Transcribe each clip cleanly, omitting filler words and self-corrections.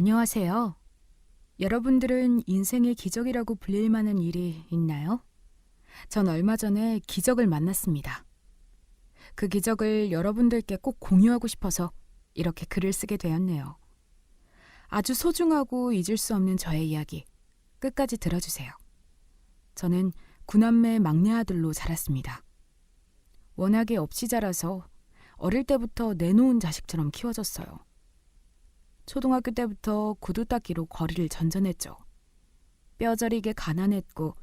안녕하세요. 여러분들은 인생의 기적이라고 불릴 만한 일이 있나요? 전 얼마 전에 기적을 만났습니다. 그 기적을 여러분들께 꼭 공유하고 싶어서 이렇게 글을 쓰게 되었네요. 아주 소중하고 잊을 수 없는 저의 이야기, 끝까지 들어주세요. 저는 구남매 막내 아들로 자랐습니다. 워낙에 없이 자라서 어릴 때부터 내놓은 자식처럼 키워졌어요. 초등학교 때부터 구두 닦기로 거리를 전전했죠. 뼈저리게 가난했고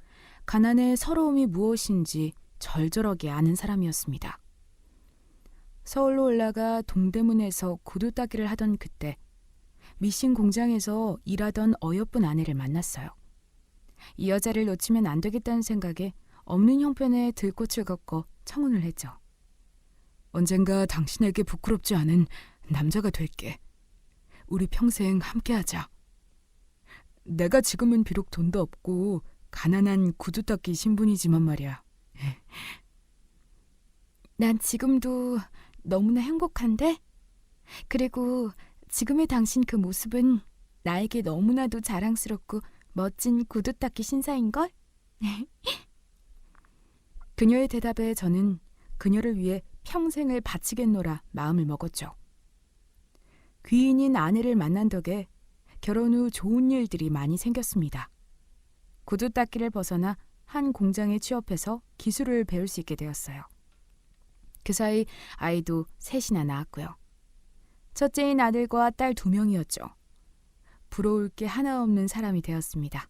가난의 서러움이 무엇인지 절절하게 아는 사람이었습니다. 서울로 올라가 동대문에서 구두 닦기를 하던 그때 미싱 공장에서 일하던 어여쁜 아내를 만났어요. 이 여자를 놓치면 안 되겠다는 생각에 없는 형편에 들꽃을 걷고 청혼을 했죠. 언젠가 당신에게 부끄럽지 않은 남자가 될게. 우리 평생 함께하자. 내가 지금은 비록 돈도 없고 가난한 구두 닦기 신분이지만 말이야. 난 지금도 너무나 행복한데? 그리고 지금의 당신 그 모습은 나에게 너무나도 자랑스럽고 멋진 구두 닦기 신사인걸? 그녀의 대답에 저는 그녀를 위해 평생을 바치겠노라 마음을 먹었죠. 귀인인 아내를 만난 덕에 결혼 후 좋은 일들이 많이 생겼습니다. 구두 닦기를 벗어나 한 공장에 취업해서 기술을 배울 수 있게 되었어요. 그 사이 아이도 셋이나 낳았고요. 첫째인 아들과 딸 2명이었죠. 부러울 게 하나 없는 사람이 되었습니다.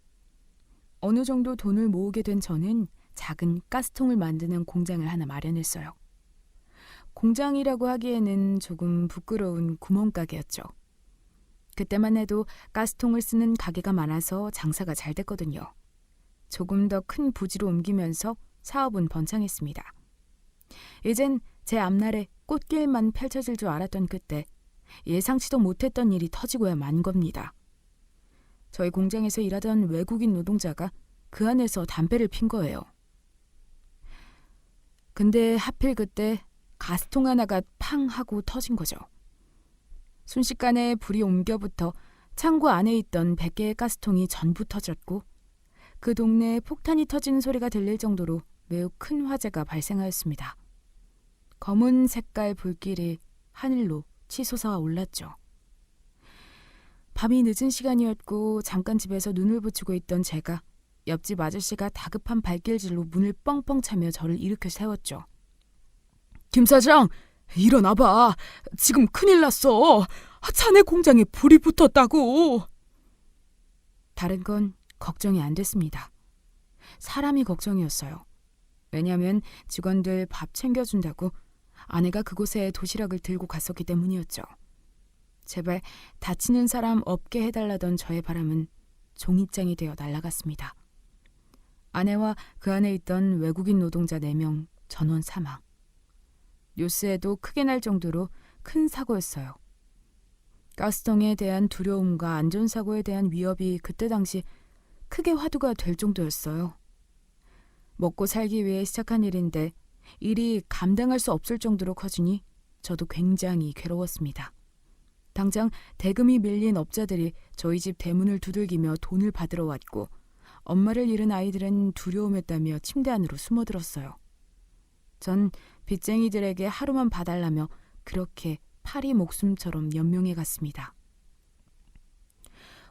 어느 정도 돈을 모으게 된 저는 작은 가스통을 만드는 공장을 하나 마련했어요. 공장이라고 하기에는 조금 부끄러운 구멍가게였죠. 그때만 해도 가스통을 쓰는 가게가 많아서 장사가 잘 됐거든요. 조금 더 큰 부지로 옮기면서 사업은 번창했습니다. 이젠 제 앞날에 꽃길만 펼쳐질 줄 알았던 그때 예상치도 못했던 일이 터지고야 만 겁니다. 저희 공장에서 일하던 외국인 노동자가 그 안에서 담배를 핀 거예요. 근데 하필 그때 가스통 하나가 팡 하고 터진 거죠. 순식간에 불이 옮겨붙어 창고 안에 있던 100개의 가스통이 전부 터졌고 그 동네에 폭탄이 터지는 소리가 들릴 정도로 매우 큰 화재가 발생하였습니다. 검은 색깔 불길이 하늘로 치솟아 올랐죠. 밤이 늦은 시간이었고 잠깐 집에서 눈을 붙이고 있던 제가 옆집 아저씨가 다급한 발길질로 문을 뻥뻥 차며 저를 일으켜 세웠죠. 김 사장, 일어나봐. 지금 큰일 났어. 자네 공장에 불이 붙었다고. 다른 건 걱정이 안 됐습니다. 사람이 걱정이었어요. 왜냐하면 직원들 밥 챙겨준다고 아내가 그곳에 도시락을 들고 갔었기 때문이었죠. 제발 다치는 사람 없게 해달라던 저의 바람은 종잇장이 되어 날아갔습니다. 아내와 그 안에 있던 외국인 노동자 4명 전원 사망. 뉴스에도 크게 날 정도로 큰 사고였어요. 가스통에 대한 두려움과 안전사고에 대한 위협이 그때 당시 크게 화두가 될 정도였어요. 먹고 살기 위해 시작한 일인데 일이 감당할 수 없을 정도로 커지니 저도 굉장히 괴로웠습니다. 당장 대금이 밀린 업자들이 저희 집 대문을 두들기며 돈을 받으러 왔고 엄마를 잃은 아이들은 두려움에 떨며 침대 안으로 숨어들었어요. 전 빚쟁이들에게 하루만 봐달라며 그렇게 파리 목숨처럼 연명해 갔습니다.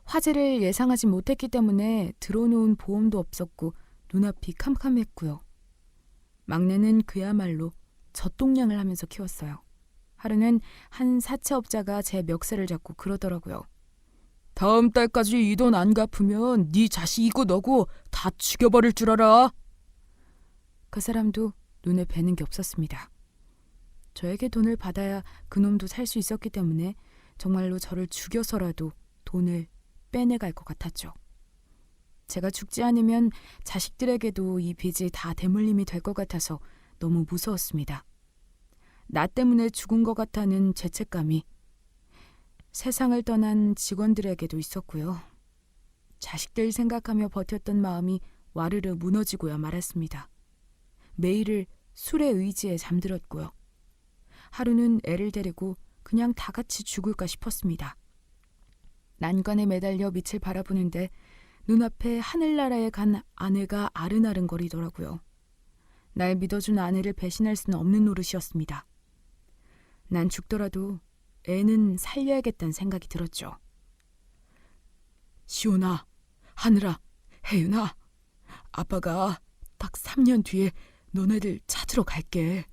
화재를 예상하지 못했기 때문에 들어놓은 보험도 없었고 눈앞이 캄캄했고요. 막내는 그야말로 젖동량을 하면서 키웠어요. 하루는 한 사채업자가 제 멱살을 잡고 그러더라고요. 다음 달까지 이 돈 안 갚으면 네 자식이고 너고 다 죽여버릴 줄 알아. 그 사람도 눈에 뵈는 게 없었습니다. 저에게 돈을 받아야 그놈도 살 수 있었기 때문에 정말로 저를 죽여서라도 돈을 빼내갈 것 같았죠. 제가 죽지 않으면 자식들에게도 이 빚이 다 대물림이 될 것 같아서 너무 무서웠습니다. 나 때문에 죽은 것 같다는 죄책감이 세상을 떠난 직원들에게도 있었고요. 자식들 생각하며 버텼던 마음이 와르르 무너지고야 말았습니다. 매일을 술에 의지해 잠들었고요. 하루는 애를 데리고 그냥 다 같이 죽을까 싶었습니다. 난관에 매달려 밑을 바라보는데 눈앞에 하늘나라에 간 아내가 아른아른거리더라고요. 날 믿어준 아내를 배신할 수는 없는 노릇이었습니다. 난 죽더라도 애는 살려야겠다는 생각이 들었죠. 시온아, 하늘아, 혜윤아, 아빠가 딱 3년 뒤에 너네들 찾으러 갈게.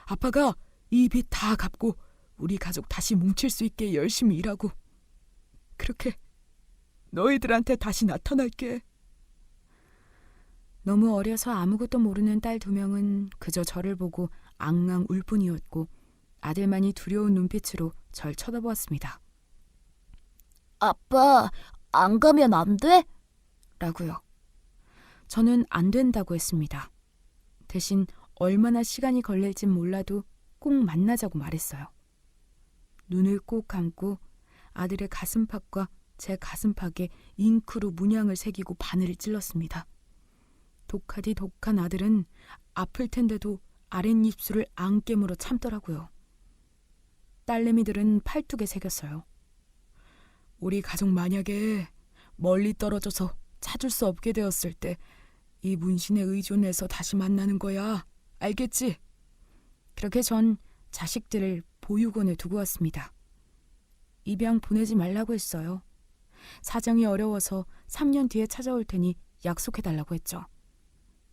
아빠가 이 빚 다 갚고 우리 가족 다시 뭉칠 수 있게 열심히 일하고 그렇게 너희들한테 다시 나타날게. 너무 어려서 아무것도 모르는 딸 2명은 그저 저를 보고 앙앙 울 뿐이었고 아들만이 두려운 눈빛으로 절 쳐다보았습니다. 아빠, 안 가면 안 돼? 라고요. 저는 안 된다고 했습니다. 대신 얼마나 시간이 걸릴진 몰라도 꼭 만나자고 말했어요. 눈을 꼭 감고 아들의 가슴팍과 제 가슴팍에 잉크로 문양을 새기고 바늘을 찔렀습니다. 독하디 독한 아들은 아플 텐데도 아랫입술을 안 깨물어 참더라고요. 딸내미들은 팔뚝에 새겼어요. 우리 가족 만약에 멀리 떨어져서 찾을 수 없게 되었을 때 이 문신에 의존해서 다시 만나는 거야. 알겠지? 그렇게 전 자식들을 보육원에 두고 왔습니다. 입양 보내지 말라고 했어요. 사정이 어려워서 3년 뒤에 찾아올 테니 약속해달라고 했죠.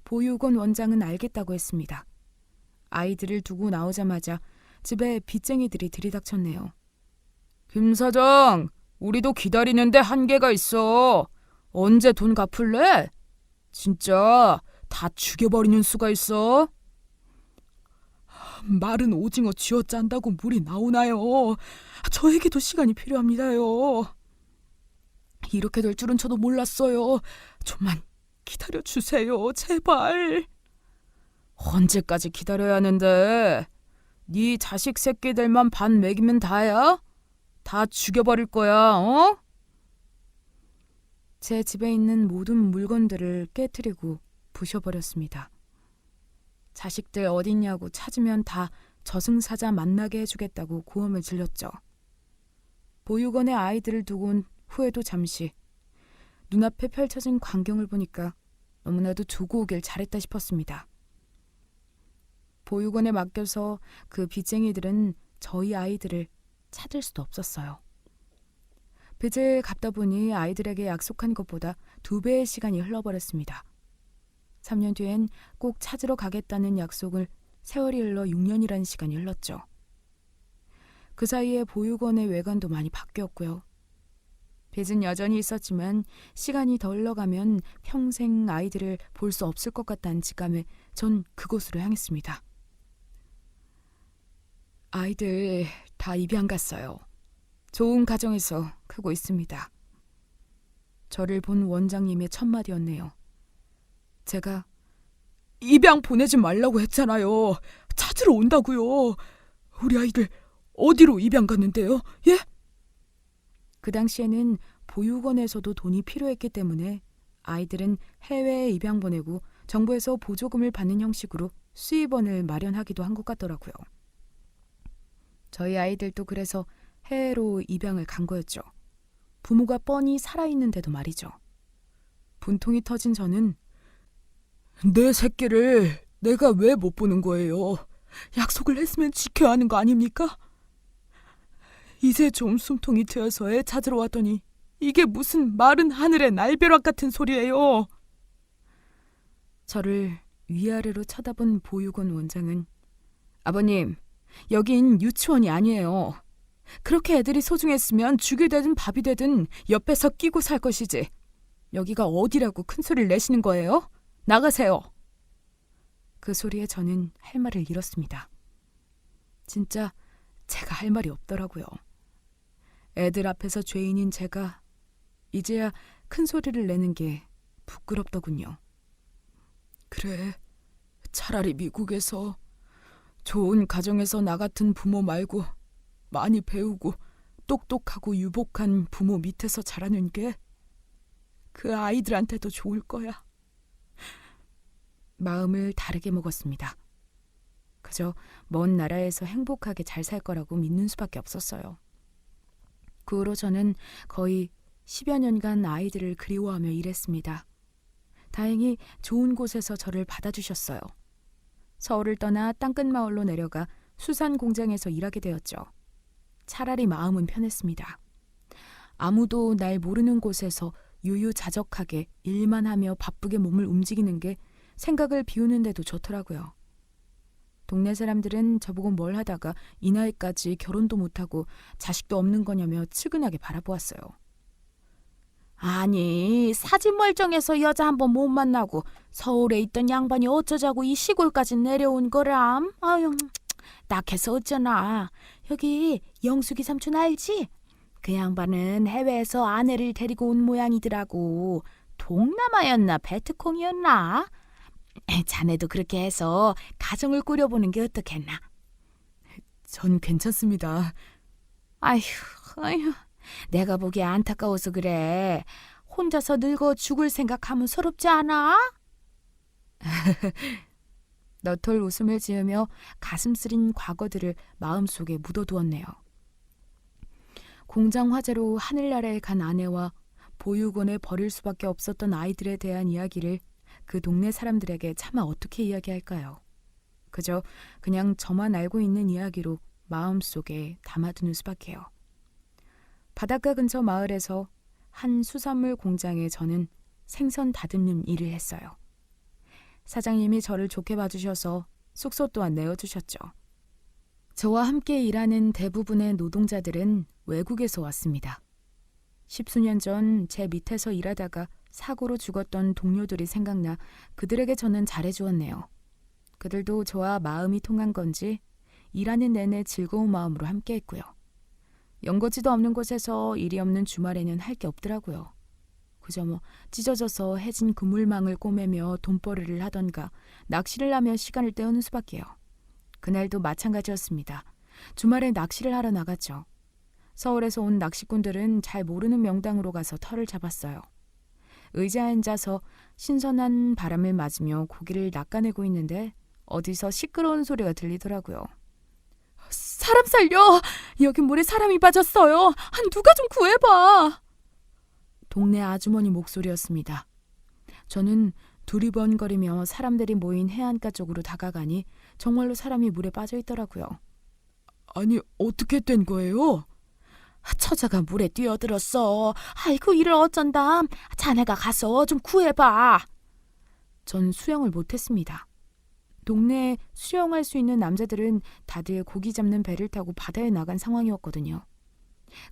보육원 원장은 알겠다고 했습니다. 아이들을 두고 나오자마자 집에 빚쟁이들이 들이닥쳤네요. 김 사장, 우리도 기다리는데 한계가 있어. 언제 돈 갚을래? 진짜 다 죽여버리는 수가 있어. 마른 오징어 쥐어짠다고 물이 나오나요? 저에게도 시간이 필요합니다요. 이렇게 될 줄은 저도 몰랐어요. 좀만 기다려주세요, 제발. 언제까지 기다려야 하는데? 네 자식 새끼들만 반 먹이면 다야? 다 죽여버릴 거야, 어? 제 집에 있는 모든 물건들을 깨트리고 부셔버렸습니다. 자식들 어딨냐고 찾으면 다 저승사자 만나게 해주겠다고 고함을 질렀죠. 보육원에 아이들을 두고 온 후에도 잠시 눈앞에 펼쳐진 광경을 보니까 너무나도 두고 오길 잘했다 싶었습니다. 보육원에 맡겨서 그 빚쟁이들은 저희 아이들을 찾을 수도 없었어요. 빚을 갚다 보니 아이들에게 약속한 것보다 2배의 시간이 흘러버렸습니다. 3년 뒤엔 꼭 찾으러 가겠다는 약속을 세월이 흘러 6년이라는 시간이 흘렀죠. 그 사이에 보육원의 외관도 많이 바뀌었고요. 빚은 여전히 있었지만 시간이 더 흘러가면 평생 아이들을 볼 수 없을 것 같다는 직감에 전 그곳으로 향했습니다. 아이들 다 입양 갔어요. 좋은 가정에서 크고 있습니다. 저를 본 원장님의 첫 마디였네요. 제가 입양 보내지 말라고 했잖아요. 찾으러 온다고요. 우리 아이들 어디로 입양 갔는데요? 예? 그 당시에는 보육원에서도 돈이 필요했기 때문에 아이들은 해외에 입양 보내고 정부에서 보조금을 받는 형식으로 수입원을 마련하기도 한 것 같더라고요. 저희 아이들도 그래서 해외로 입양을 간 거였죠. 부모가 뻔히 살아있는데도 말이죠. 분통이 터진 저는 내 새끼를 내가 왜 못 보는 거예요? 약속을 했으면 지켜야 하는 거 아닙니까? 이제 좀 숨통이 트여서 애 찾으러 왔더니 이게 무슨 마른 하늘의 날벼락 같은 소리예요. 저를 위아래로 쳐다본 보육원 원장은 아버님, 여긴 유치원이 아니에요. 그렇게 애들이 소중했으면 죽이 되든 밥이 되든 옆에서 끼고 살 것이지. 여기가 어디라고 큰 소리를 내시는 거예요? 나가세요. 그 소리에 저는 할 말을 잃었습니다. 진짜 제가 할 말이 없더라고요. 애들 앞에서 죄인인 제가 이제야 큰 소리를 내는 게 부끄럽더군요. 그래, 차라리 미국에서 좋은 가정에서 나 같은 부모 말고 많이 배우고 똑똑하고 유복한 부모 밑에서 자라는 게 그 아이들한테도 좋을 거야. 마음을 다르게 먹었습니다. 그저 먼 나라에서 행복하게 잘 살 거라고 믿는 수밖에 없었어요. 그 후로 저는 거의 10여 년간 아이들을 그리워하며 일했습니다. 다행히 좋은 곳에서 저를 받아주셨어요. 서울을 떠나 땅끝 마을로 내려가 수산 공장에서 일하게 되었죠. 차라리 마음은 편했습니다. 아무도 날 모르는 곳에서 유유자적하게 일만 하며 바쁘게 몸을 움직이는 게 생각을 비우는 데도 좋더라고요. 동네 사람들은 저보고 뭘 하다가 이 나이까지 결혼도 못하고 자식도 없는 거냐며 측은하게 바라보았어요. 아니, 사진 멀쩡해서 여자 한 번 못 만나고 서울에 있던 양반이 어쩌자고 이 시골까지 내려온 거람. 아유, 낙해서 어쩌나. 여기 영숙이 삼촌 알지? 그 양반은 해외에서 아내를 데리고 온 모양이더라고. 동남아였나 베트콩이었나? 자네도 그렇게 해서 가정을 꾸려보는 게 어떻겠나? 전 괜찮습니다. 아휴, 내가 보기에 안타까워서 그래. 혼자서 늙어 죽을 생각하면 서럽지 않아? 너털 웃음을 지으며 가슴 쓰린 과거들을 마음속에 묻어두었네요. 공장 화재로 하늘나라에 간 아내와 보육원에 버릴 수밖에 없었던 아이들에 대한 이야기를 그 동네 사람들에게 차마 어떻게 이야기할까요? 그냥 저만 알고 있는 이야기로 마음속에 담아두는 수밖에요. 바닷가 근처 마을에서 한 수산물 공장에 저는 생선 다듬는 일을 했어요. 사장님이 저를 좋게 봐주셔서 숙소 또한 내어주셨죠. 저와 함께 일하는 대부분의 노동자들은 외국에서 왔습니다. 10수년 전 제 밑에서 일하다가 사고로 죽었던 동료들이 생각나 그들에게 저는 잘해주었네요. 그들도 저와 마음이 통한 건지 일하는 내내 즐거운 마음으로 함께했고요. 연고지도 없는 곳에서 일이 없는 주말에는 할 게 없더라고요. 그저 찢어져서 해진 그물망을 꼬매며 돈벌이를 하던가 낚시를 하며 시간을 때우는 수밖에요. 그날도 마찬가지였습니다. 주말에 낚시를 하러 나갔죠. 서울에서 온 낚시꾼들은 잘 모르는 명당으로 가서 털을 잡았어요. 의자에 앉아서 신선한 바람을 맞으며 고기를 낚아내고 있는데 어디서 시끄러운 소리가 들리더라고요. 사람 살려! 여기 물에 사람이 빠졌어요. 누가 좀 구해봐! 동네 아주머니 목소리였습니다. 저는 두리번거리며 사람들이 모인 해안가 쪽으로 다가가니 정말로 사람이 물에 빠져 있더라고요. 아니, 어떻게 된 거예요? 처자가 물에 뛰어들었어. 아이고, 이를 어쩐담. 자네가 가서 좀 구해봐. 전 수영을 못했습니다. 동네에 수영할 수 있는 남자들은 다들 고기 잡는 배를 타고 바다에 나간 상황이었거든요.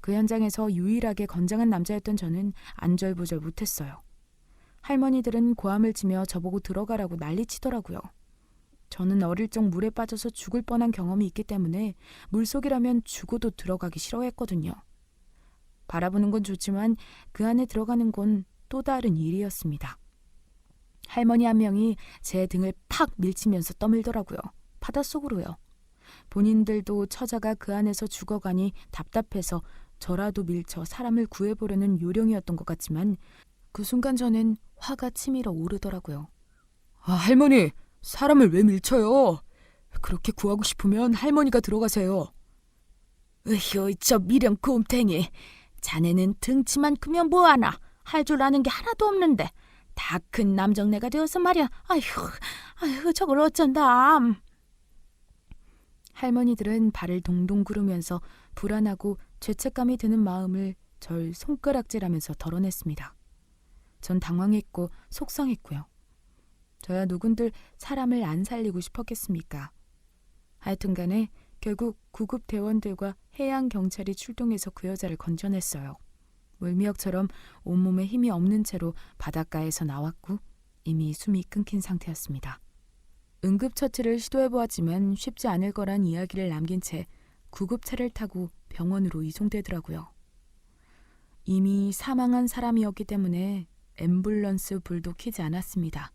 그 현장에서 유일하게 건장한 남자였던 저는 안절부절 못했어요. 할머니들은 고함을 치며 저보고 들어가라고 난리치더라고요. 저는 어릴 적 물에 빠져서 죽을 뻔한 경험이 있기 때문에 물속이라면 죽어도 들어가기 싫어했거든요. 바라보는 건 좋지만 그 안에 들어가는 건 또 다른 일이었습니다. 할머니 한 명이 제 등을 팍 밀치면서 떠밀더라고요. 바닷속으로요. 본인들도 처자가 그 안에서 죽어가니 답답해서 저라도 밀쳐 사람을 구해보려는 요령이었던 것 같지만 그 순간 저는 화가 치밀어 오르더라고요. 할머니, 사람을 왜 밀쳐요? 그렇게 구하고 싶으면 할머니가 들어가세요. 으휴, 저 미련 곰탱이. 자네는 등치만 크면 뭐하나. 할 줄 아는 게 하나도 없는데 다 큰 남정네가 되어서 말이야. 아휴, 저걸 어쩐담. 할머니들은 발을 동동 구르면서 불안하고 죄책감이 드는 마음을 절 손가락질하면서 덜어냈습니다. 전 당황했고 속상했고요. 저야 누군들 사람을 안 살리고 싶었겠습니까? 하여튼간에 결국 구급 대원들과 해양경찰이 출동해서 그 여자를 건져냈어요. 물미역처럼 온몸에 힘이 없는 채로 바닷가에서 나왔고 이미 숨이 끊긴 상태였습니다. 응급처치를 시도해보았지만 쉽지 않을 거란 이야기를 남긴 채 구급차를 타고 병원으로 이송되더라고요. 이미 사망한 사람이었기 때문에 앰뷸런스 불도 켜지 않았습니다.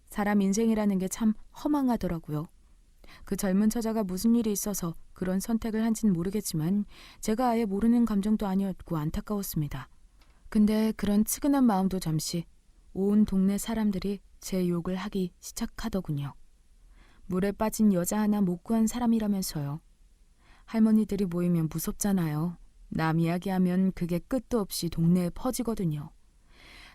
사람 인생이라는 게 참 허망하더라고요. 그 젊은 처자가 무슨 일이 있어서 그런 선택을 한진 모르겠지만 제가 아예 모르는 감정도 아니었고 안타까웠습니다. 근데 그런 측은한 마음도 잠시 온 동네 사람들이 제 욕을 하기 시작하더군요. 물에 빠진 여자 하나 못 구한 사람이라면서요. 할머니들이 모이면 무섭잖아요. 남 이야기하면 그게 끝도 없이 동네에 퍼지거든요.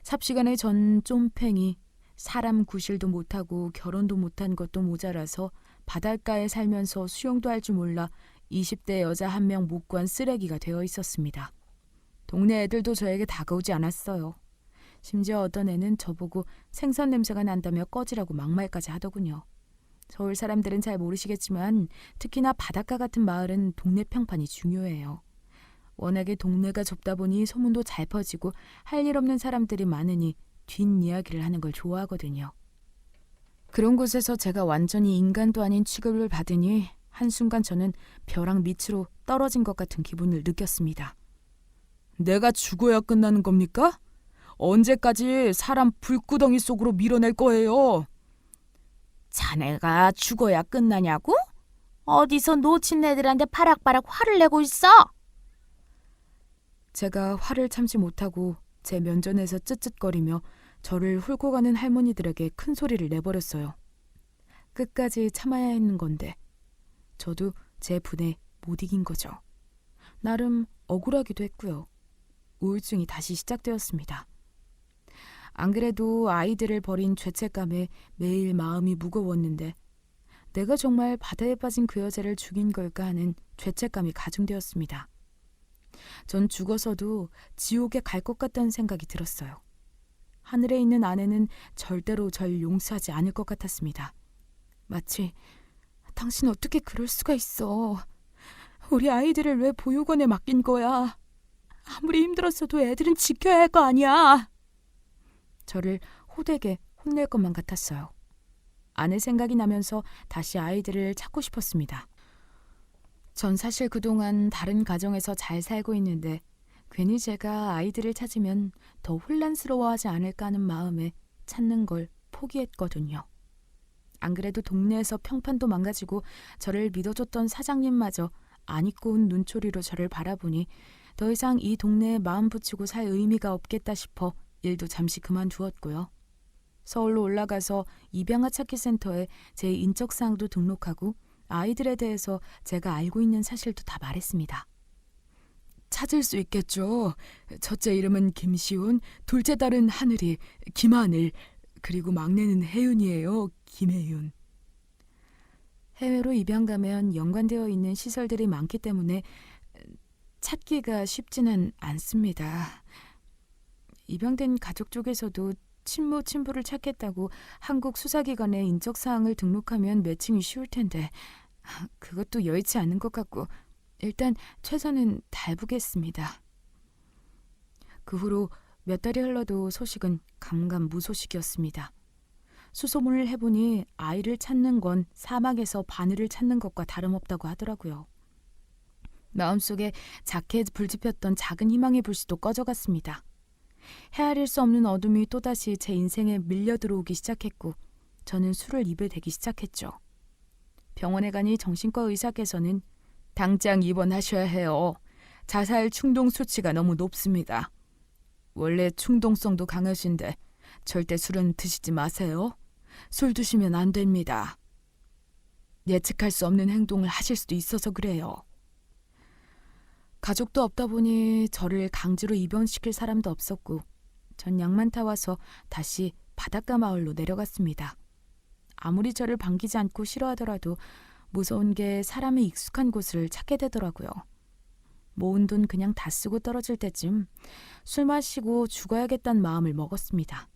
삽시간에 전 쫌팽이, 사람 구실도 못하고 결혼도 못한 것도 모자라서 바닷가에 살면서 수영도 할 줄 몰라 20대 여자 한 명 못 구한 쓰레기가 되어 있었습니다. 동네 애들도 저에게 다가오지 않았어요. 심지어 어떤 애는 저보고 생선 냄새가 난다며 꺼지라고 막말까지 하더군요. 서울 사람들은 잘 모르시겠지만 특히나 바닷가 같은 마을은 동네 평판이 중요해요. 워낙에 동네가 좁다 보니 소문도 잘 퍼지고 할 일 없는 사람들이 많으니 뒷이야기를 하는 걸 좋아하거든요. 그런 곳에서 제가 완전히 인간도 아닌 취급을 받으니 한순간 저는 벼랑 밑으로 떨어진 것 같은 기분을 느꼈습니다. 내가 죽어야 끝나는 겁니까? 언제까지 사람 불구덩이 속으로 밀어낼 거예요? 자네가 죽어야 끝나냐고? 어디서 놓친 애들한테 바락바락 화를 내고 있어? 제가 화를 참지 못하고 제 면전에서 쯧쯧거리며 저를 훑고 가는 할머니들에게 큰 소리를 내버렸어요. 끝까지 참아야 했는 건데 저도 제 분에 못 이긴 거죠. 나름 억울하기도 했고요. 우울증이 다시 시작되었습니다. 안 그래도 아이들을 버린 죄책감에 매일 마음이 무거웠는데 내가 정말 바다에 빠진 그 여자를 죽인 걸까 하는 죄책감이 가중되었습니다. 전 죽어서도 지옥에 갈 것 같다는 생각이 들었어요. 하늘에 있는 아내는 절대로 절 용서하지 않을 것 같았습니다. 마치 당신 어떻게 그럴 수가 있어. 우리 아이들을 왜 보육원에 맡긴 거야. 아무리 힘들었어도 애들은 지켜야 할 거 아니야. 저를 호되게 혼낼 것만 같았어요. 아내 생각이 나면서 다시 아이들을 찾고 싶었습니다. 전 사실 그동안 다른 가정에서 잘 살고 있는데 괜히 제가 아이들을 찾으면 더 혼란스러워하지 않을까 하는 마음에 찾는 걸 포기했거든요. 안 그래도 동네에서 평판도 망가지고 저를 믿어줬던 사장님마저 안 잊고 온 눈초리로 저를 바라보니 더 이상 이 동네에 마음 붙이고 살 의미가 없겠다 싶어 일도 잠시 그만두었고요. 서울로 올라가서 입양아 찾기 센터에 제 인적사항도 등록하고 아이들에 대해서 제가 알고 있는 사실도 다 말했습니다. 찾을 수 있겠죠. 첫째 이름은 김시훈, 둘째 딸은 하늘이, 김하늘, 그리고 막내는 혜윤이에요. 김혜윤. 해외로 입양 가면 연관되어 있는 시설들이 많기 때문에 찾기가 쉽지는 않습니다. 입양된 가족 쪽에서도 친모, 친부를 찾겠다고 한국 수사기관에 인적사항을 등록하면 매칭이 쉬울 텐데 그것도 여의치 않은 것 같고 일단 최선은 다해보겠습니다. 그 후로 몇 달이 흘러도 소식은 감감무소식이었습니다. 수소문을 해보니 아이를 찾는 건 사막에서 바늘을 찾는 것과 다름없다고 하더라고요. 마음속에 작게 불지폈던 작은 희망의 불씨도 꺼져갔습니다. 헤아릴 수 없는 어둠이 또다시 제 인생에 밀려 들어오기 시작했고 저는 술을 입에 대기 시작했죠. 병원에 가니 정신과 의사께서는 당장 입원하셔야 해요. 자살 충동 수치가 너무 높습니다. 원래 충동성도 강하신데 절대 술은 드시지 마세요. 술 드시면 안 됩니다. 예측할 수 없는 행동을 하실 수도 있어서 그래요. 가족도 없다 보니 저를 강제로 입원시킬 사람도 없었고 전 약만 타와서 다시 바닷가 마을로 내려갔습니다. 아무리 저를 반기지 않고 싫어하더라도 무서운 게 사람이 익숙한 곳을 찾게 되더라고요. 모은 돈 그냥 다 쓰고 떨어질 때쯤 술 마시고 죽어야겠다는 마음을 먹었습니다.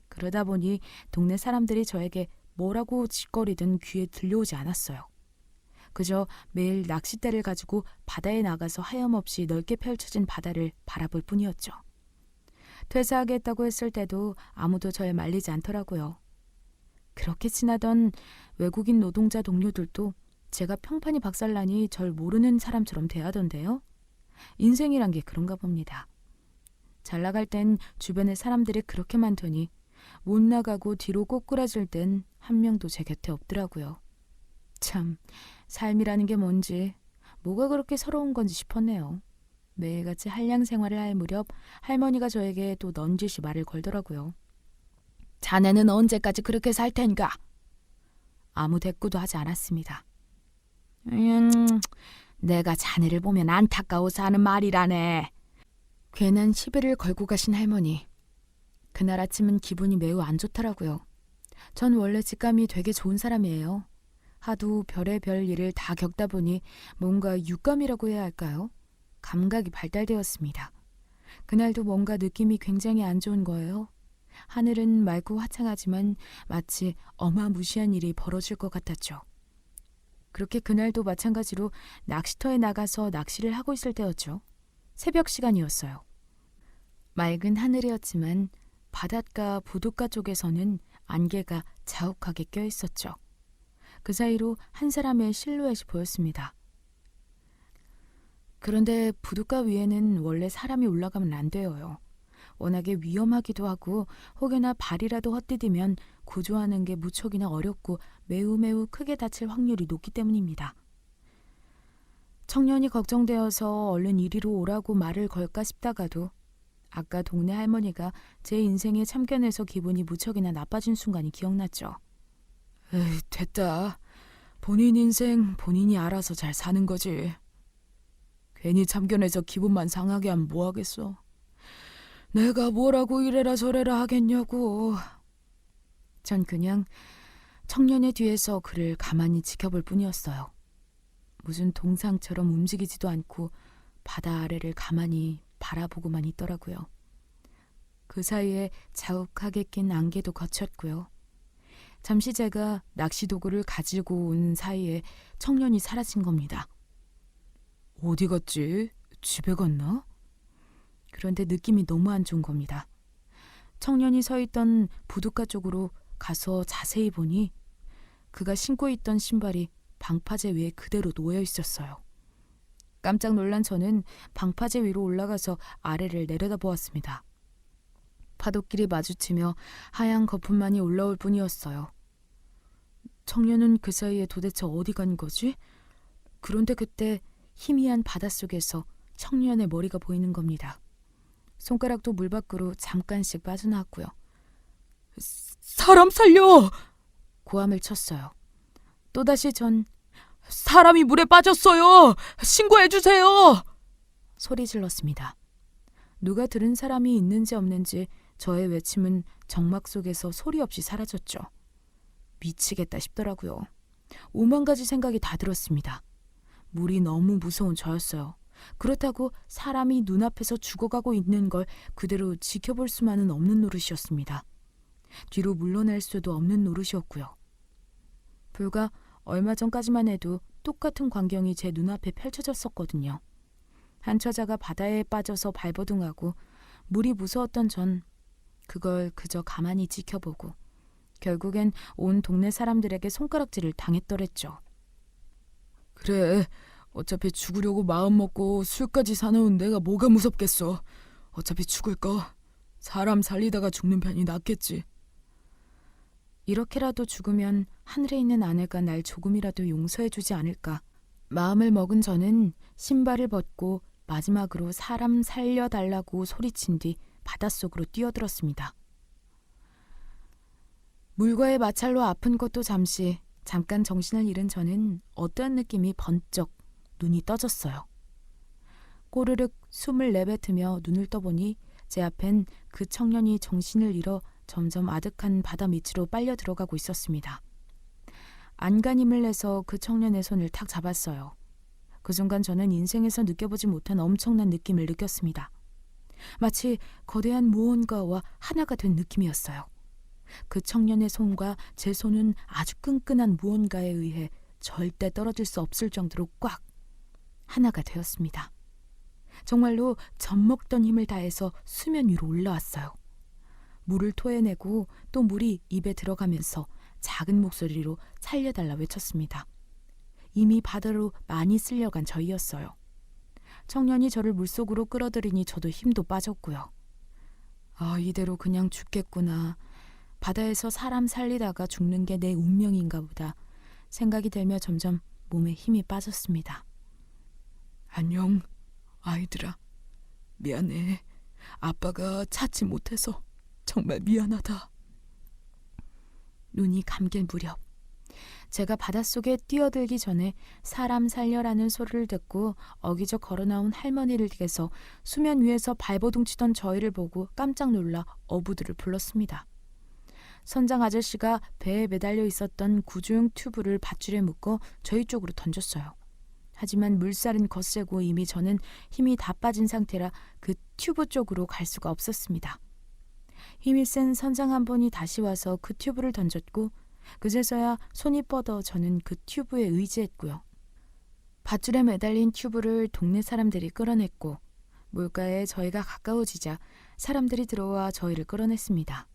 그러다 보니 동네 사람들이 저에게 뭐라고 짓거리든 귀에 들려오지 않았어요. 그저 매일 낚싯대를 가지고 바다에 나가서 하염없이 넓게 펼쳐진 바다를 바라볼 뿐이었죠. 퇴사하겠다고 했을 때도 아무도 절 말리지 않더라고요. 그렇게 친하던 외국인 노동자 동료들도 제가 평판이 박살나니 절 모르는 사람처럼 대하던데요. 인생이란 게 그런가 봅니다. 잘 나갈 땐 주변에 사람들이 그렇게 많더니 못 나가고 뒤로 꼬꾸라질 땐 한 명도 제 곁에 없더라고요. 참, 삶이라는 게 뭔지, 뭐가 그렇게 서러운 건지 싶었네요. 매일같이 한량 생활을 할 무렵 할머니가 저에게 또 넌지시 말을 걸더라고요. 자네는 언제까지 그렇게 살 텐가? 아무 대꾸도 하지 않았습니다. 내가 자네를 보면 안타까워서 하는 말이라네. 괜한 시비를 걸고 가신 할머니. 그날 아침은 기분이 매우 안 좋더라고요. 전 원래 직감이 되게 좋은 사람이에요. 하도 별의별 일을 다 겪다 보니 뭔가 육감이라고 해야 할까요? 감각이 발달되었습니다. 그날도 뭔가 느낌이 굉장히 안 좋은 거예요. 하늘은 맑고 화창하지만 마치 어마무시한 일이 벌어질 것 같았죠. 그렇게 그날도 마찬가지로 낚시터에 나가서 낚시를 하고 있을 때였죠. 새벽 시간이었어요. 맑은 하늘이었지만 바닷가 부둣가 쪽에서는 안개가 자욱하게 껴 있었죠. 그 사이로 한 사람의 실루엣이 보였습니다. 그런데 부둣가 위에는 원래 사람이 올라가면 안 돼요. 워낙에 위험하기도 하고 혹여나 발이라도 헛디디면 구조하는 게 무척이나 어렵고 매우 크게 다칠 확률이 높기 때문입니다. 청년이 걱정되어서 얼른 이리로 오라고 말을 걸까 싶다가도 아까 동네 할머니가 제 인생에 참견해서 기분이 무척이나 나빠진 순간이 기억났죠. 에이, 됐다. 본인 인생 본인이 알아서 잘 사는 거지. 괜히 참견해서 기분만 상하게 하면 뭐하겠어. 내가 뭐라고 이래라 저래라 하겠냐고. 전 그냥 청년의 뒤에서 그를 가만히 지켜볼 뿐이었어요. 무슨 동상처럼 움직이지도 않고 바다 아래를 가만히 바라보고만 있더라고요. 그 사이에 자욱하게 낀 안개도 거쳤고요. 잠시 제가 낚시 도구를 가지고 온 사이에 청년이 사라진 겁니다. 어디 갔지? 집에 갔나? 그런데 느낌이 너무 안 좋은 겁니다. 청년이 서 있던 부둣가 쪽으로 가서 자세히 보니 그가 신고 있던 신발이 방파제 위에 그대로 놓여 있었어요. 깜짝 놀란 저는 방파제 위로 올라가서 아래를 내려다보았습니다. 파도끼리 마주치며 하얀 거품만이 올라올 뿐이었어요. 청년은 그 사이에 도대체 어디 간 거지? 그런데 그때 희미한 바닷속에서 청년의 머리가 보이는 겁니다. 손가락도 물 밖으로 잠깐씩 빠져나왔고요. 사람 살려! 고함을 쳤어요. 또다시 전 사람이 물에 빠졌어요! 신고해주세요! 소리 질렀습니다. 누가 들은 사람이 있는지 없는지 저의 외침은 정막 속에서 소리 없이 사라졌죠. 미치겠다 싶더라고요. 5만 가지 생각이 다 들었습니다. 물이 너무 무서운 저였어요. 그렇다고 사람이 눈앞에서 죽어가고 있는 걸 그대로 지켜볼 수만은 없는 노릇이었습니다. 뒤로 물러날 수도 없는 노릇이었고요. 불과 얼마 전까지만 해도 똑같은 광경이 제 눈앞에 펼쳐졌었거든요. 한 처자가 바다에 빠져서 발버둥하고 물이 무서웠던 전 그걸 그저 가만히 지켜보고 결국엔 온 동네 사람들에게 손가락질을 당했더랬죠. 그래, 어차피 죽으려고 마음먹고 술까지 사놓은 내가 뭐가 무섭겠어. 어차피 죽을 거 사람 살리다가 죽는 편이 낫겠지. 이렇게라도 죽으면 하늘에 있는 아내가 날 조금이라도 용서해주지 않을까. 마음을 먹은 저는 신발을 벗고 마지막으로 사람 살려달라고 소리친 뒤 바닷속으로 뛰어들었습니다. 물과의 마찰로 아픈 것도 잠깐 정신을 잃은 저는 어떠한 느낌이 번쩍 눈이 떠졌어요. 꼬르륵 숨을 내뱉으며 눈을 떠보니 제 앞엔 그 청년이 정신을 잃어 점점 아득한 바다 밑으로 빨려 들어가고 있었습니다. 안간힘을 내서 그 청년의 손을 탁 잡았어요. 그 순간 저는 인생에서 느껴보지 못한 엄청난 느낌을 느꼈습니다. 마치 거대한 무언가와 하나가 된 느낌이었어요. 그 청년의 손과 제 손은 아주 끈끈한 무언가에 의해 절대 떨어질 수 없을 정도로 꽉 하나가 되었습니다. 정말로 젖먹던 힘을 다해서 수면 위로 올라왔어요. 물을 토해내고 또 물이 입에 들어가면서 작은 목소리로 살려달라 외쳤습니다. 이미 바다로 많이 쓸려간 저희였어요. 청년이 저를 물속으로 끌어들이니 저도 힘도 빠졌고요. 아, 이대로 그냥 죽겠구나. 바다에서 사람 살리다가 죽는 게 내 운명인가 보다 생각이 들며 점점 몸에 힘이 빠졌습니다. 안녕, 아이들아. 미안해. 아빠가 찾지 못해서 정말 미안하다. 눈이 감길 무렵 제가 바닷속에 뛰어들기 전에 사람 살려라는 소리를 듣고 어기적 걸어 나온 할머니를 댁에서 수면 위에서 발버둥 치던 저희를 보고 깜짝 놀라 어부들을 불렀습니다. 선장 아저씨가 배에 매달려 있었던 구조용 튜브를 밧줄에 묶어 저희 쪽으로 던졌어요. 하지만 물살은 거세고 이미 저는 힘이 다 빠진 상태라 그 튜브 쪽으로 갈 수가 없었습니다. 힘이 센 선장 한 분이 다시 와서 그 튜브를 던졌고 그제서야 손이 뻗어 저는 그 튜브에 의지했고요. 밧줄에 매달린 튜브를 동네 사람들이 끌어냈고 물가에 저희가 가까워지자 사람들이 들어와 저희를 끌어냈습니다.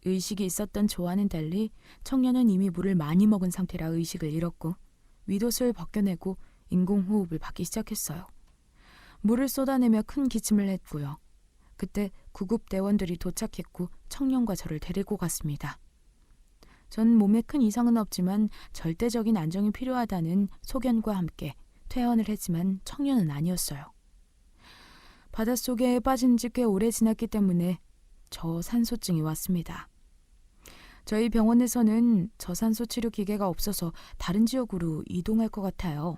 의식이 있었던 저와는 달리 청년은 이미 물을 많이 먹은 상태라 의식을 잃었고 윗옷을 벗겨내고 인공호흡을 받기 시작했어요. 물을 쏟아내며 큰 기침을 했고요. 그때 구급대원들이 도착했고 청년과 저를 데리고 갔습니다. 전 몸에 큰 이상은 없지만 절대적인 안정이 필요하다는 소견과 함께 퇴원을 했지만 청년은 아니었어요. 바닷속에 빠진 지 꽤 오래 지났기 때문에 저산소증이 왔습니다. 저희 병원에서는 저산소 치료 기계가 없어서 다른 지역으로 이동할 것 같아요.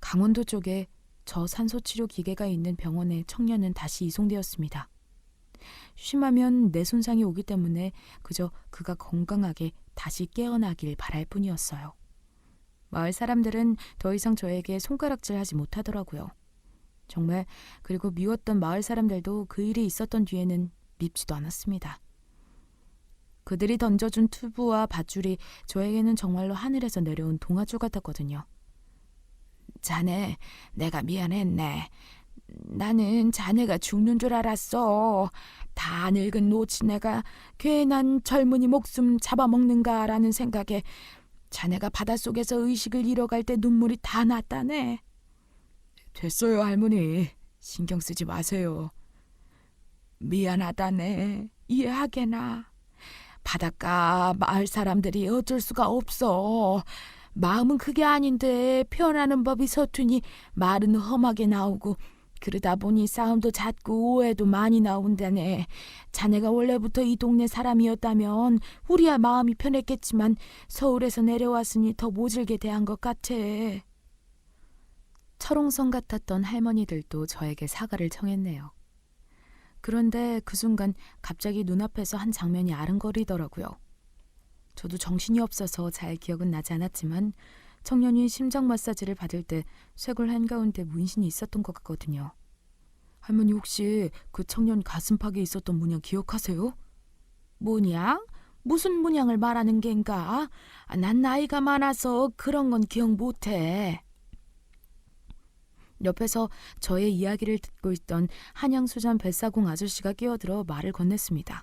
강원도 쪽에 저산소 치료 기계가 있는 병원에 청년은 다시 이송되었습니다. 심하면 뇌 손상이 오기 때문에 그저 그가 건강하게 다시 깨어나길 바랄 뿐이었어요. 마을 사람들은 더 이상 저에게 손가락질하지 못하더라고요. 정말 그리고 미웠던 마을 사람들도 그 일이 있었던 뒤에는 밉지도 않았습니다. 그들이 던져준 튜브와 밧줄이 저에게는 정말로 하늘에서 내려온 동아줄 같았거든요. 자네, 내가 미안했네. 나는 자네가 죽는 줄 알았어. 다 늙은 노치네가 괜한 젊은이 목숨 잡아먹는가라는 생각에 자네가 바닷속에서 의식을 잃어갈 때 눈물이 다 났다네. 됐어요, 할머니. 신경 쓰지 마세요. 미안하다네. 이해하게나. 바닷가 마을 사람들이 어쩔 수가 없어. 마음은 그게 아닌데 표현하는 법이 서투니 말은 험하게 나오고 그러다 보니 싸움도 잦고 오해도 많이 나온다네. 자네가 원래부터 이 동네 사람이었다면 우리야 마음이 편했겠지만 서울에서 내려왔으니 더 모질게 대한 것 같아. 철옹성 같았던 할머니들도 저에게 사과를 청했네요. 그런데 그 순간 갑자기 눈앞에서 한 장면이 아른거리더라고요. 저도 정신이 없어서 잘 기억은 나지 않았지만 청년이 심장 마사지를 받을 때 쇄골 한가운데 문신이 있었던 것 같거든요. 할머니 혹시 그 청년 가슴팍에 있었던 문양 기억하세요? 문양? 무슨 문양을 말하는 겐가? 난 나이가 많아서 그런 건 기억 못해. 옆에서 저의 이야기를 듣고 있던 한양수산 뱃사공 아저씨가 끼어들어 말을 건넸습니다.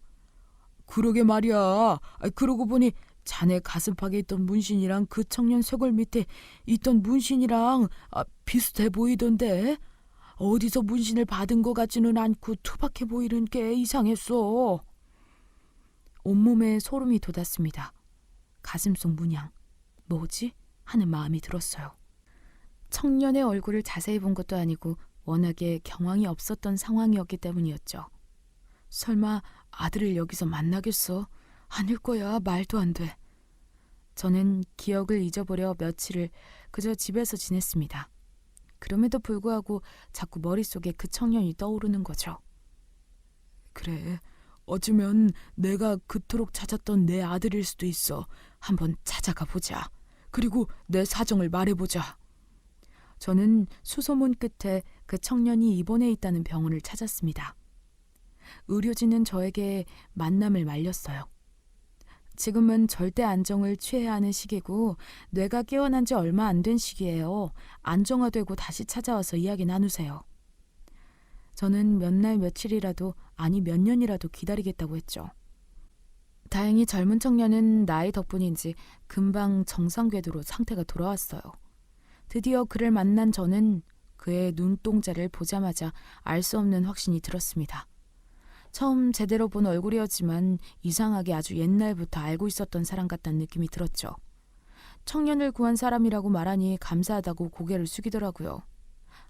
그러게 말이야. 그러고 보니 자네 가슴팍에 있던 문신이랑 그 청년 쇄골 밑에 있던 문신이랑 비슷해 보이던데 어디서 문신을 받은 것 같지는 않고 투박해 보이는 게 이상했어. 온몸에 소름이 돋았습니다. 가슴 속 문양 뭐지? 하는 마음이 들었어요. 청년의 얼굴을 자세히 본 것도 아니고 워낙에 경황이 없었던 상황이었기 때문이었죠. 설마 아들을 여기서 만나겠어? 아닐 거야. 말도 안 돼. 저는 기억을 잊어버려 며칠을 그저 집에서 지냈습니다. 그럼에도 불구하고 자꾸 머릿속에 그 청년이 떠오르는 거죠. 그래, 어쩌면 내가 그토록 찾았던 내 아들일 수도 있어. 한번 찾아가 보자. 그리고 내 사정을 말해보자. 저는 수소문 끝에 그 청년이 입원해 있다는 병원을 찾았습니다. 의료진은 저에게 만남을 말렸어요. 지금은 절대 안정을 취해야 하는 시기고 뇌가 깨어난 지 얼마 안 된 시기예요. 안정화되고 다시 찾아와서 이야기 나누세요. 저는 몇 날 며칠이라도 아니 몇 년이라도 기다리겠다고 했죠. 다행히 젊은 청년은 나이 덕분인지 금방 정상 궤도로 상태가 돌아왔어요. 드디어 그를 만난 저는 그의 눈동자를 보자마자 알 수 없는 확신이 들었습니다. 처음 제대로 본 얼굴이었지만 이상하게 아주 옛날부터 알고 있었던 사람 같다는 느낌이 들었죠. 청년을 구한 사람이라고 말하니 감사하다고 고개를 숙이더라고요.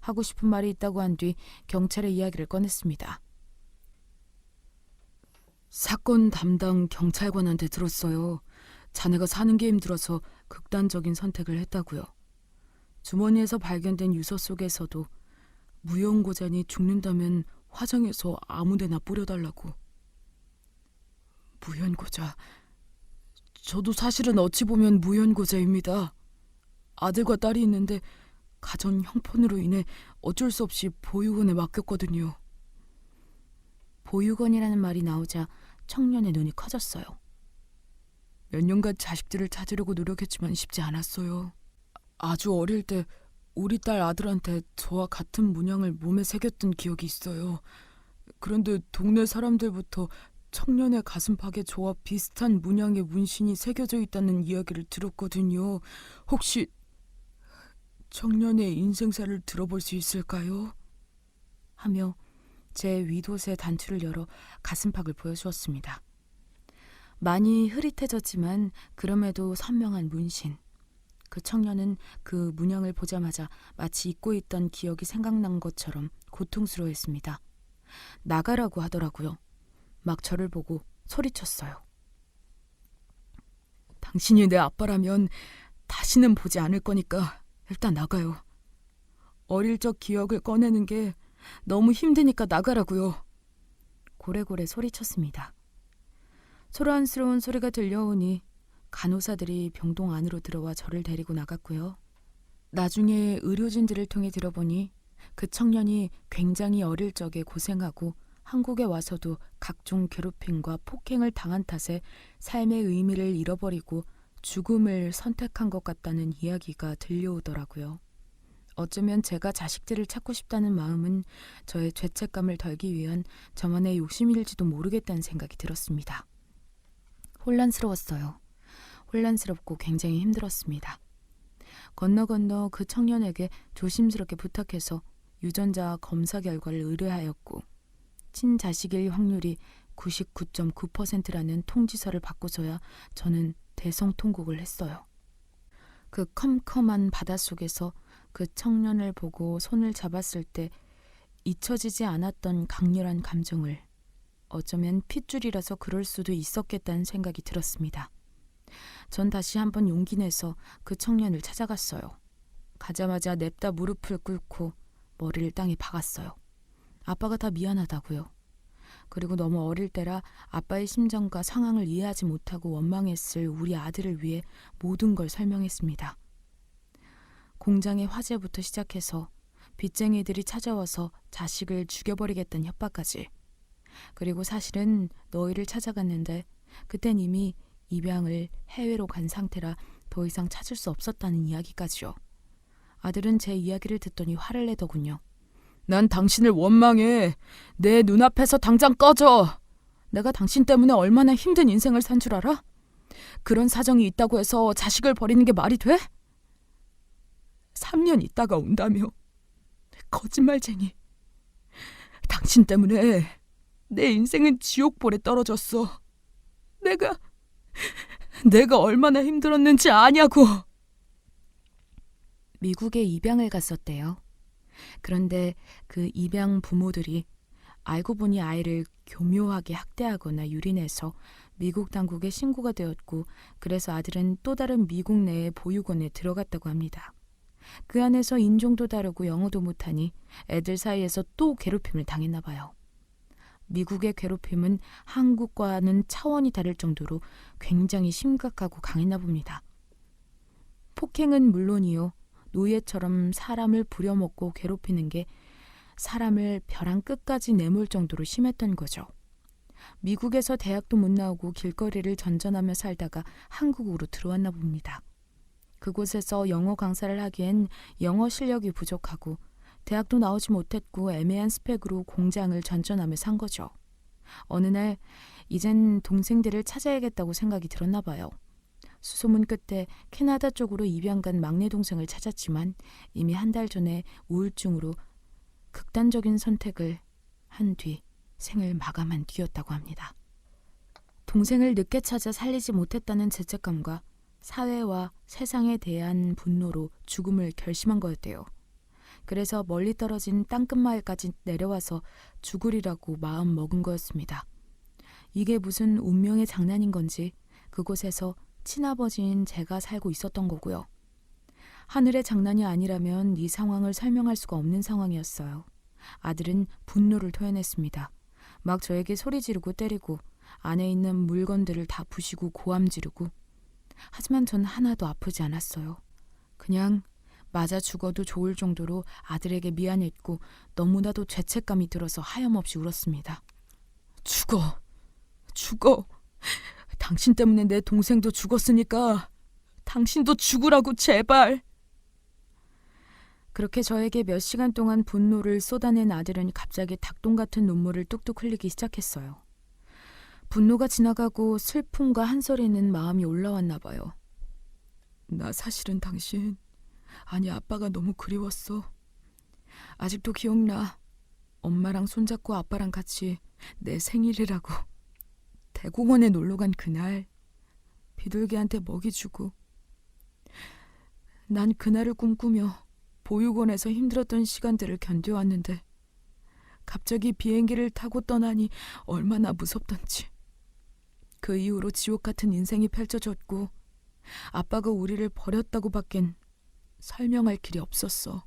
하고 싶은 말이 있다고 한 뒤 경찰에 이야기를 꺼냈습니다. 사건 담당 경찰관한테 들었어요. 자네가 사는 게 힘들어서 극단적인 선택을 했다고요. 주머니에서 발견된 유서 속에서도 무연고자니 죽는다면 화장해서 아무데나 뿌려달라고. 무연고자. 저도 사실은 어찌 보면 무연고자입니다. 아들과 딸이 있는데 가정 형편으로 인해 어쩔 수 없이 보육원에 맡겼거든요. 보육원이라는 말이 나오자 청년의 눈이 커졌어요. 몇 년간 자식들을 찾으려고 노력했지만 쉽지 않았어요. 아주 어릴 때 우리 딸 아들한테 저와 같은 문양을 몸에 새겼던 기억이 있어요. 그런데 동네 사람들부터 청년의 가슴팍에 저와 비슷한 문양의 문신이 새겨져 있다는 이야기를 들었거든요. 혹시 청년의 인생사를 들어볼 수 있을까요? 하며 제 위도새 단추를 열어 가슴팍을 보여주었습니다. 많이 흐릿해졌지만 그럼에도 선명한 문신. 그 청년은 그 문양을 보자마자 마치 잊고 있던 기억이 생각난 것처럼 고통스러워했습니다. 나가라고 하더라고요. 막 저를 보고 소리쳤어요. 당신이 내 아빠라면 다시는 보지 않을 거니까 일단 나가요. 어릴 적 기억을 꺼내는 게 너무 힘드니까 나가라고요. 고래고래 소리쳤습니다. 소란스러운 소리가 들려오니 간호사들이 병동 안으로 들어와 저를 데리고 나갔고요. 나중에 의료진들을 통해 들어보니 그 청년이 굉장히 어릴 적에 고생하고 한국에 와서도 각종 괴롭힘과 폭행을 당한 탓에 삶의 의미를 잃어버리고 죽음을 선택한 것 같다는 이야기가 들려오더라고요. 어쩌면 제가 자식들을 찾고 싶다는 마음은 저의 죄책감을 덜기 위한 저만의 욕심일지도 모르겠다는 생각이 들었습니다. 혼란스러웠어요. 혼란스럽고 굉장히 힘들었습니다. 건너 그 청년에게 조심스럽게 부탁해서 유전자 검사 결과를 의뢰하였고 친자식일 확률이 99.9%라는 통지서를 받고서야 저는 대성통곡을 했어요. 그 컴컴한 바닷속에서 그 청년을 보고 손을 잡았을 때 잊혀지지 않았던 강렬한 감정을 어쩌면 핏줄이라서 그럴 수도 있었겠다는 생각이 들었습니다. 전 다시 한번 용기 내서 그 청년을 찾아갔어요. 가자마자 냅다 무릎을 꿇고 머리를 땅에 박았어요. 아빠가 다 미안하다고요. 그리고 너무 어릴 때라 아빠의 심정과 상황을 이해하지 못하고 원망했을 우리 아들을 위해 모든 걸 설명했습니다. 공장의 화재부터 시작해서 빚쟁이들이 찾아와서 자식을 죽여버리겠다는 협박까지. 그리고 사실은 너희를 찾아갔는데 그땐 이미 입양을 해외로 간 상태라 더 이상 찾을 수 없었다는 이야기까지요. 아들은 제 이야기를 듣더니 화를 내더군요. 난 당신을 원망해. 내 눈앞에서 당장 꺼져. 내가 당신 때문에 얼마나 힘든 인생을 산 줄 알아? 그런 사정이 있다고 해서 자식을 버리는 게 말이 돼? 3년 있다가 온다며. 거짓말쟁이. 당신 때문에 내 인생은 지옥불에 떨어졌어. 내가 얼마나 힘들었는지 아냐고. 미국에 입양을 갔었대요. 그런데 그 입양 부모들이 알고 보니 아이를 교묘하게 학대하거나 유린해서 미국 당국에 신고가 되었고 그래서 아들은 또 다른 미국 내의 보육원에 들어갔다고 합니다. 그 안에서 인종도 다르고 영어도 못하니 애들 사이에서 또 괴롭힘을 당했나 봐요. 미국의 괴롭힘은 한국과는 차원이 다를 정도로 굉장히 심각하고 강했나 봅니다. 폭행은 물론이요. 노예처럼 사람을 부려먹고 괴롭히는 게 사람을 벼랑 끝까지 내몰 정도로 심했던 거죠. 미국에서 대학도 못 나오고 길거리를 전전하며 살다가 한국으로 들어왔나 봅니다. 그곳에서 영어 강사를 하기엔 영어 실력이 부족하고 대학도 나오지 못했고 애매한 스펙으로 공장을 전전하며 산 거죠. 어느 날 이젠 동생들을 찾아야겠다고 생각이 들었나 봐요. 수소문 끝에 캐나다 쪽으로 입양 간 막내 동생을 찾았지만 이미 한 달 전에 우울증으로 극단적인 선택을 한 뒤 생을 마감한 뒤였다고 합니다. 동생을 늦게 찾아 살리지 못했다는 죄책감과 사회와 세상에 대한 분노로 죽음을 결심한 거였대요. 그래서 멀리 떨어진 땅끝마을까지 내려와서 죽으리라고 마음 먹은 거였습니다. 이게 무슨 운명의 장난인 건지 그곳에서 친아버지인 제가 살고 있었던 거고요. 하늘의 장난이 아니라면 이 상황을 설명할 수가 없는 상황이었어요. 아들은 분노를 토해냈습니다. 막 저에게 소리 지르고 때리고 안에 있는 물건들을 다 부시고 고함 지르고. 하지만 전 하나도 아프지 않았어요. 그냥 맞아 죽어도 좋을 정도로 아들에게 미안했고 너무나도 죄책감이 들어서 하염없이 울었습니다. 죽어. 당신 때문에 내 동생도 죽었으니까 당신도 죽으라고 제발. 그렇게 저에게 몇 시간 동안 분노를 쏟아낸 아들은 갑자기 닭똥 같은 눈물을 뚝뚝 흘리기 시작했어요. 분노가 지나가고 슬픔과 한서리는 마음이 올라왔나 봐요. 나 사실은 당신, 아니 아빠가 너무 그리웠어. 아직도 기억나. 엄마랑 손잡고 아빠랑 같이 내 생일이라고 대공원에 놀러 간 그날 비둘기한테 먹이 주고. 난 그날을 꿈꾸며 보육원에서 힘들었던 시간들을 견뎌왔는데 갑자기 비행기를 타고 떠나니 얼마나 무섭던지. 그 이후로 지옥 같은 인생이 펼쳐졌고 아빠가 우리를 버렸다고 밖엔 설명할 길이 없었어.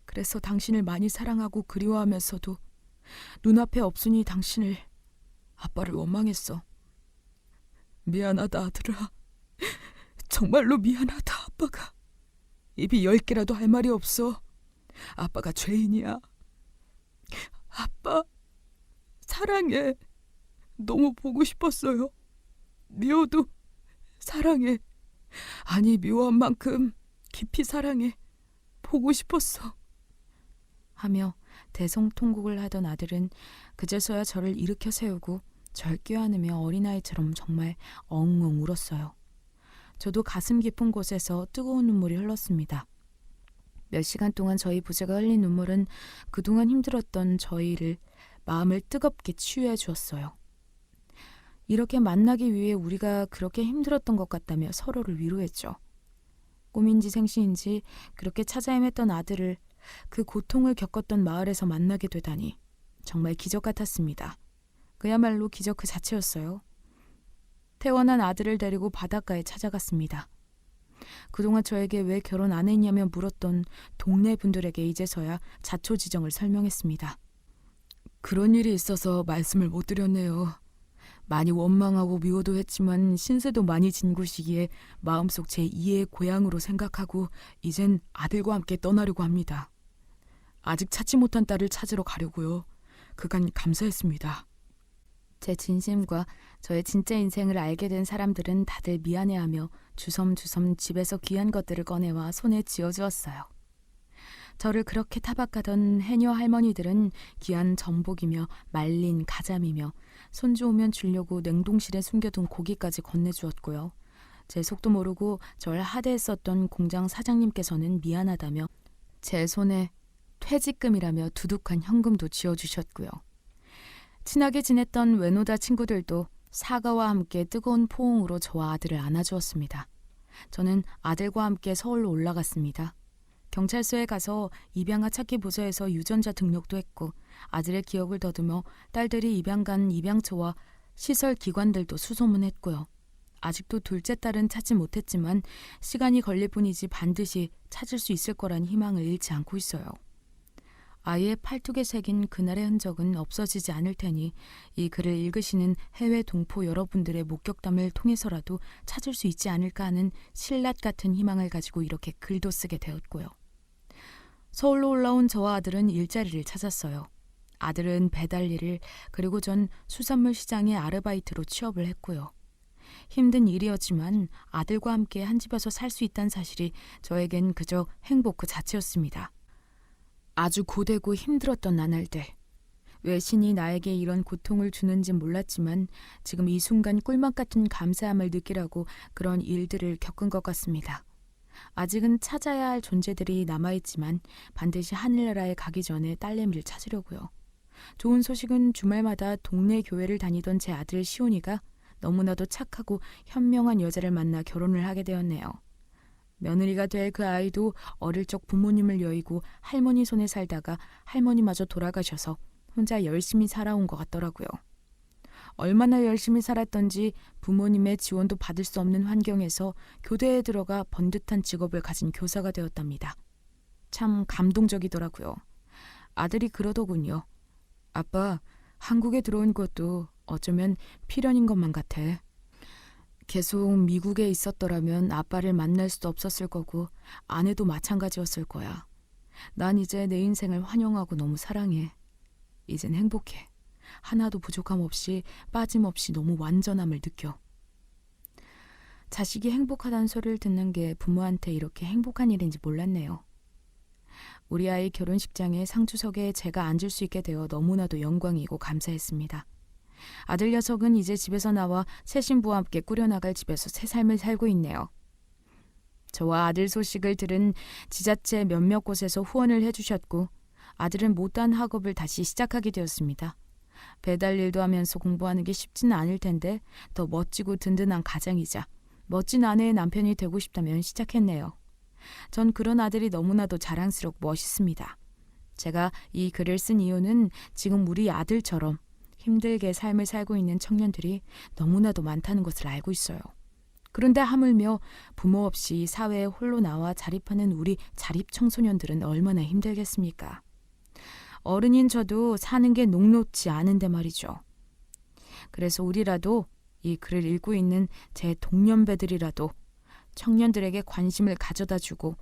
그래서 당신을 많이 사랑하고 그리워하면서도 눈앞에 없으니 당신을, 아빠를 원망했어. 미안하다 아들아. 정말로 미안하다 아빠가. 입이 10개라도 할 말이 없어. 아빠가 죄인이야. 아빠 사랑해. 너무 보고 싶었어요. 미호도 사랑해. 아니 미워한 만큼 깊이 사랑해. 보고 싶었어. 하며 대성통곡을 하던 아들은 그제서야 저를 일으켜 세우고 절 껴안으며 어린아이처럼 정말 엉엉 울었어요. 저도 가슴 깊은 곳에서 뜨거운 눈물이 흘렀습니다. 몇 시간 동안 저희 부자가 흘린 눈물은 그동안 힘들었던 저희를 마음을 뜨겁게 치유해 주었어요. 이렇게 만나기 위해 우리가 그렇게 힘들었던 것 같다며 서로를 위로했죠. 꿈인지 생시인지 그렇게 찾아 헤맸던 아들을 그 고통을 겪었던 마을에서 만나게 되다니 정말 기적 같았습니다. 그야말로 기적 그 자체였어요. 태어난 아들을 데리고 바닷가에 찾아갔습니다. 그동안 저에게 왜 결혼 안 했냐며 물었던 동네 분들에게 이제서야 자초지정을 설명했습니다. 그런 일이 있어서 말씀을 못 드렸네요. 많이 원망하고 미워도 했지만 신세도 많이 진 곳이기에 마음속 제2의 고향으로 생각하고 이젠 아들과 함께 떠나려고 합니다. 아직 찾지 못한 딸을 찾으러 가려고요. 그간 감사했습니다. 제 진심과 저의 진짜 인생을 알게 된 사람들은 다들 미안해하며 주섬주섬 집에서 귀한 것들을 꺼내와 손에 쥐어주었어요. 저를 그렇게 타박하던 해녀 할머니들은 귀한 전복이며 말린 가자미며 손주 오면 주려고 냉동실에 숨겨둔 고기까지 건네주었고요. 제 속도 모르고 절 하대했었던 공장 사장님께서는 미안하다며 제 손에 퇴직금이라며 두둑한 현금도 쥐어주셨고요. 친하게 지냈던 외노다 친구들도 사과와 함께 뜨거운 포옹으로 저와 아들을 안아주었습니다. 저는 아들과 함께 서울로 올라갔습니다. 경찰서에 가서 입양아 찾기 부서에서 유전자 등록도 했고 아들의 기억을 더듬어 딸들이 입양 간 입양처와 시설 기관들도 수소문했고요. 아직도 둘째 딸은 찾지 못했지만 시간이 걸릴 뿐이지 반드시 찾을 수 있을 거란 희망을 잃지 않고 있어요. 아이의 팔뚝에 새긴 그날의 흔적은 없어지지 않을 테니 이 글을 읽으시는 해외 동포 여러분들의 목격담을 통해서라도 찾을 수 있지 않을까 하는 신랏 같은 희망을 가지고 이렇게 글도 쓰게 되었고요. 서울로 올라온 저와 아들은 일자리를 찾았어요. 아들은 배달 일을, 그리고 전 수산물 시장에 아르바이트로 취업을 했고요. 힘든 일이었지만 아들과 함께 한 집에서 살 수 있다는 사실이 저에겐 그저 행복 그 자체였습니다. 아주 고되고 힘들었던 나날들. 왜 신이 나에게 이런 고통을 주는지 몰랐지만 지금 이 순간 꿀맛 같은 감사함을 느끼라고 그런 일들을 겪은 것 같습니다. 아직은 찾아야 할 존재들이 남아있지만 반드시 하늘나라에 가기 전에 딸내미를 찾으려고요. 좋은 소식은 주말마다 동네 교회를 다니던 제 아들 시온이가 너무나도 착하고 현명한 여자를 만나 결혼을 하게 되었네요. 며느리가 될 그 아이도 어릴 적 부모님을 여의고 할머니 손에 살다가 할머니마저 돌아가셔서 혼자 열심히 살아온 것 같더라고요. 얼마나 열심히 살았던지 부모님의 지원도 받을 수 없는 환경에서 교대에 들어가 번듯한 직업을 가진 교사가 되었답니다. 참 감동적이더라고요. 아들이 그러더군요. 아빠, 한국에 들어온 것도 어쩌면 필연인 것만 같아. 계속 미국에 있었더라면 아빠를 만날 수도 없었을 거고 아내도 마찬가지였을 거야. 난 이제 내 인생을 환영하고 너무 사랑해. 이젠 행복해. 하나도 부족함 없이 빠짐없이 너무 완전함을 느껴. 자식이 행복하다는 소리를 듣는 게 부모한테 이렇게 행복한 일인지 몰랐네요. 우리 아이 결혼식장에 상주석에 제가 앉을 수 있게 되어 너무나도 영광이고 감사했습니다. 아들 녀석은 이제 집에서 나와 새 신부와 함께 꾸려나갈 집에서 새 삶을 살고 있네요. 저와 아들 소식을 들은 지자체 몇몇 곳에서 후원을 해주셨고 아들은 못다한 학업을 다시 시작하게 되었습니다. 배달 일도 하면서 공부하는 게 쉽지는 않을 텐데 더 멋지고 든든한 가장이자 멋진 아내의 남편이 되고 싶다면 시작했네요. 전 그런 아들이 너무나도 자랑스럽고 멋있습니다. 제가 이 글을 쓴 이유는 지금 우리 아들처럼 힘들게 삶을 살고 있는 청년들이 너무나도 많다는 것을 알고 있어요. 그런데 하물며 부모 없이 사회에 홀로 나와 자립하는 우리 자립 청소년들은 얼마나 힘들겠습니까? 어른인 저도 사는 게 녹록지 않은데 말이죠. 그래서 우리라도 이 글을 읽고 있는 제 동년배들이라도 청년들에게 관심을 가져다주고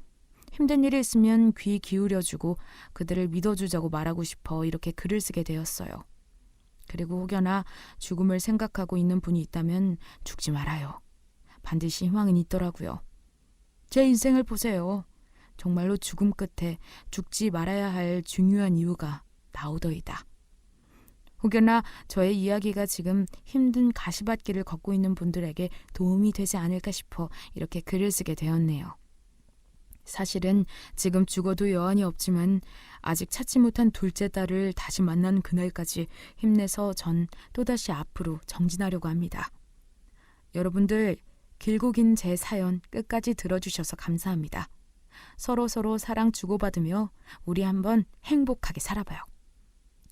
힘든 일이 있으면 귀 기울여주고 그들을 믿어주자고 말하고 싶어 이렇게 글을 쓰게 되었어요. 그리고 혹여나 죽음을 생각하고 있는 분이 있다면 죽지 말아요. 반드시 희망은 있더라고요. 제 인생을 보세요. 정말로 죽음 끝에 죽지 말아야 할 중요한 이유가 나오더이다. 혹여나 저의 이야기가 지금 힘든 가시밭길을 걷고 있는 분들에게 도움이 되지 않을까 싶어 이렇게 글을 쓰게 되었네요. 사실은 지금 죽어도 여한이 없지만 아직 찾지 못한 둘째 딸을 다시 만나는 그날까지 힘내서 전 또다시 앞으로 정진하려고 합니다. 여러분들 길고 긴 제 사연 끝까지 들어주셔서 감사합니다. 서로 사랑 주고받으며 우리 한번 행복하게 살아봐요.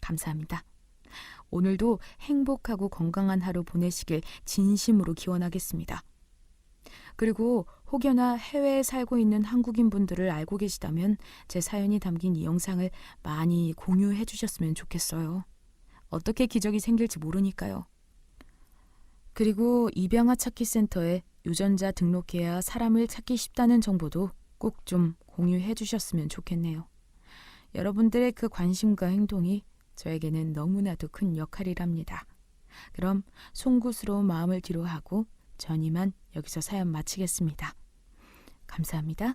감사합니다. 오늘도 행복하고 건강한 하루 보내시길 진심으로 기원하겠습니다. 그리고 혹여나 해외에 살고 있는 한국인 분들을 알고 계시다면 제 사연이 담긴 이 영상을 많이 공유해 주셨으면 좋겠어요. 어떻게 기적이 생길지 모르니까요. 그리고 입양아 찾기 센터에 유전자 등록해야 사람을 찾기 쉽다는 정보도 꼭 좀 공유해 주셨으면 좋겠네요. 여러분들의 그 관심과 행동이 저에게는 너무나도 큰 역할이랍니다. 그럼 송구스러운 마음을 뒤로하고 전 이만 여기서 사연 마치겠습니다. 감사합니다.